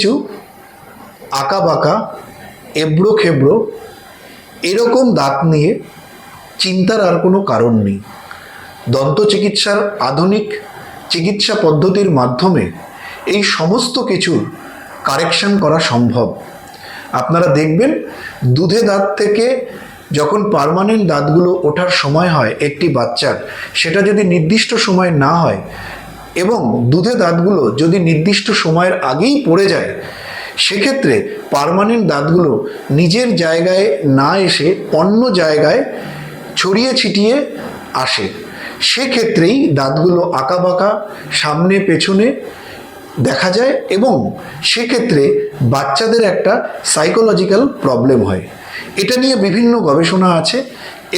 কিছু আঁকা বাঁকা এবড়ো খেবড়ো এরকম দাঁত নিয়ে চিন্তার আর কোনো কারণ নেই। দন্ত চিকিৎসার আধুনিক চিকিৎসা পদ্ধতির মাধ্যমে এই সমস্ত কিছুর কারেকশন করা সম্ভব। আপনারা দেখবেন দুধে দাঁত থেকে যখন পার্মানেন্ট দাঁতগুলো ওঠার সময় হয় একটি বাচ্চার, সেটা যদি নির্দিষ্ট সময় না হয় এবং দুধে দাঁতগুলো যদি নির্দিষ্ট সময়ের আগেই পড়ে যায়, সেক্ষেত্রে পার্মানেন্ট দাঁতগুলো নিজের জায়গায় না এসে অন্য জায়গায় ছড়িয়ে ছিটিয়ে আসে। সেক্ষেত্রেই দাঁতগুলো আঁকাবাঁকা সামনে পেছনে দেখা যায় এবং সেক্ষেত্রে বাচ্চাদের একটা সাইকোলজিক্যাল প্রবলেম হয়। এটা নিয়ে বিভিন্ন গবেষণা আছে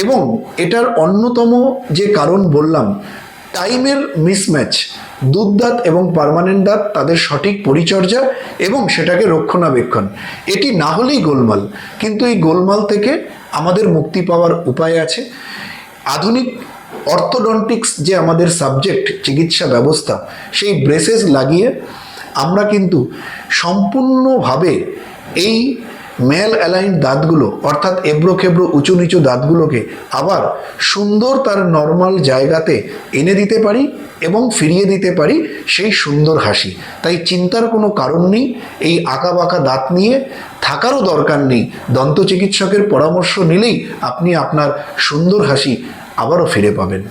এবং এটার অন্যতম যে কারণ বললাম, টাইমের মিসম্যাচ। দুধ দাঁত এবং পার্মানেন্ট দাঁত তাদের সঠিক পরিচর্যা এবং সেটাকে রক্ষণাবেক্ষণ, এটি না হলেই গোলমাল। কিন্তু এই গোলমাল থেকে আমাদের মুক্তি পাওয়ার উপায় আছে। আধুনিক অর্থোডন্টিক্স যে আমাদের সাবজেক্ট, চিকিৎসা ব্যবস্থা, সেই ব্রেসেস লাগিয়ে আমরা কিন্তু সম্পূর্ণভাবে এই ম্যাল অ্যালাইন্ড দাঁতগুলো অর্থাৎ এবড়ো খেবড়ো উঁচু নিচু দাঁতগুলোকে আবার সুন্দর তার নর্মাল জায়গাতে এনে দিতে পারি এবং ফিরিয়ে দিতে পারি সেই সুন্দর হাসি। তাই চিন্তার কোনো কারণ নেই, এই আঁকা বাঁকা দাঁত নিয়ে থাকারও দরকার নেই। দন্ত চিকিৎসকের পরামর্শ নিলেই আপনি আপনার সুন্দর হাসি আবারও ফিরে পাবেন।